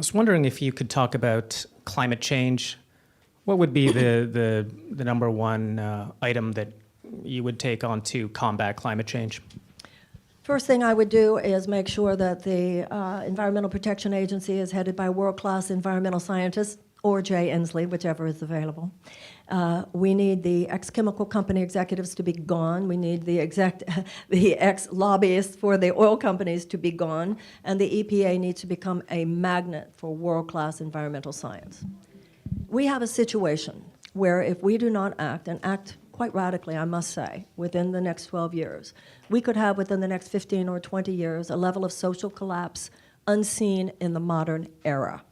was wondering if you could talk about climate change. What would be the number one item that you would take on to combat climate change? First thing I would do is make sure that the Environmental Protection Agency is headed by world-class environmental scientists, or Jay Inslee, whichever is available. We need the ex-chemical company executives to be gone. We need the ex-lobbyists for the oil companies to be gone. And the EPA needs to become a magnet for world-class environmental science. We have a situation where if we do not act, and act quite radically, I must say, within the next 12 years, we could have within the next 15 or 20 years a level of social collapse unseen in the modern era.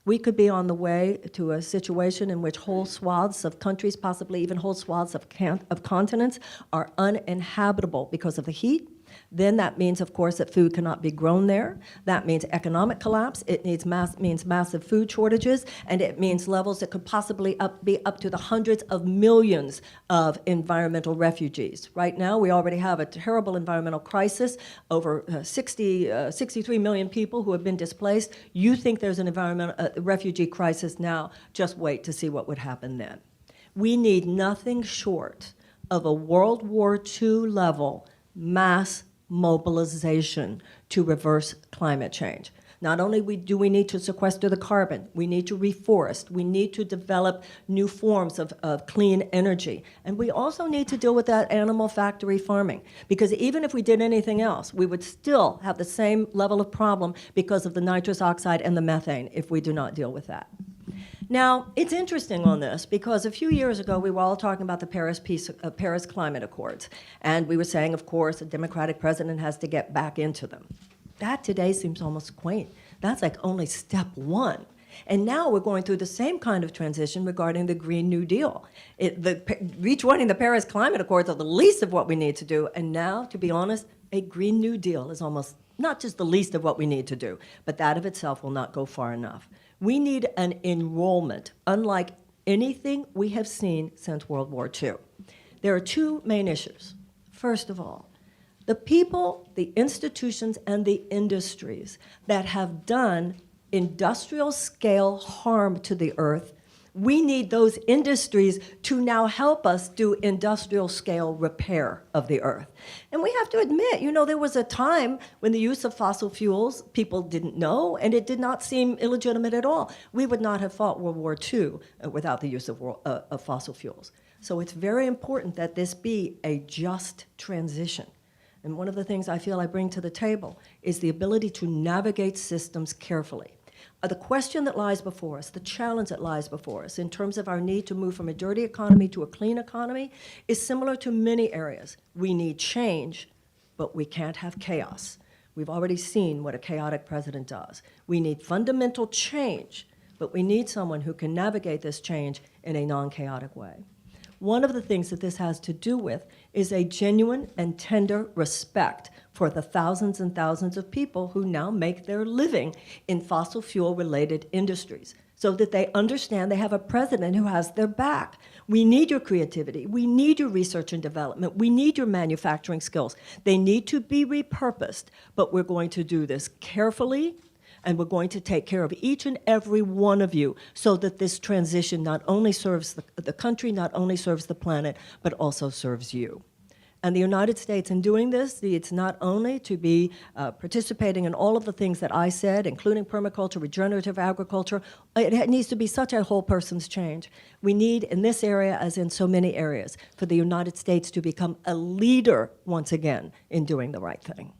We could be on the way to a situation in which whole swaths of countries, possibly even whole swaths of continents, are uninhabitable because of the heat. Then that means, of course, that food cannot be grown there. That means economic collapse. It means massive food shortages, and it means levels that could possibly be up to the hundreds of millions of environmental refugees. Right now, we already have a terrible environmental crisis, over 63 million people who have been displaced. You think there's an environmental refugee crisis now, just wait to see what would happen then. We need nothing short of a World War II level mass mobilization to reverse climate change. Not only do we need to sequester the carbon, we need to reforest, we need to develop new forms of clean energy, and we also need to deal with that animal factory farming, because even if we did anything else, we would still have the same level of problem because of the nitrous oxide and the methane if we do not deal with that. Now, it's interesting on this because a few years ago we were all talking about the Paris Climate Accords, and we were saying, of course, a Democratic president has to get back into them. That today seems almost quaint. That's like only step one. And now we're going through the same kind of transition regarding the Green New Deal. Rejoining the Paris Climate Accords are the least of what we need to do, and now, to be honest, a Green New Deal is almost not just the least of what we need to do, but that of itself will not go far enough. We need an enrollment unlike anything we have seen since World War II. There are two main issues. First of all, the people, the institutions, and the industries that have done industrial scale harm to the earth, we need those industries to now help us do industrial scale repair of the earth. And we have to admit, you know, there was a time when the use of fossil fuels, people didn't know, and it did not seem illegitimate at all. We would not have fought World War II without the use of fossil fuels. So it's very important that this be a just transition. And one of the things I feel I bring to the table is the ability to navigate systems carefully. The question that lies before us, the challenge that lies before us in terms of our need to move from a dirty economy to a clean economy is similar to many areas. We need change, but we can't have chaos. We've already seen what a chaotic president does. We need fundamental change, but we need someone who can navigate this change in a non-chaotic way. One of the things that this has to do with is a genuine and tender respect for the thousands and thousands of people who now make their living in fossil fuel-related industries, so that they understand they have a president who has their back. We need your creativity. We need your research and development. We need your manufacturing skills. They need to be repurposed, but we're going to do this carefully, and we're going to take care of each and every one of you so that this transition not only serves the country, not only serves the planet, but also serves you. And the United States, in doing this, needs not only to be participating in all of the things that I said, including permaculture, regenerative agriculture, it needs to be such a whole person's change. We need, in this area as in so many areas, for the United States to become a leader once again in doing the right thing.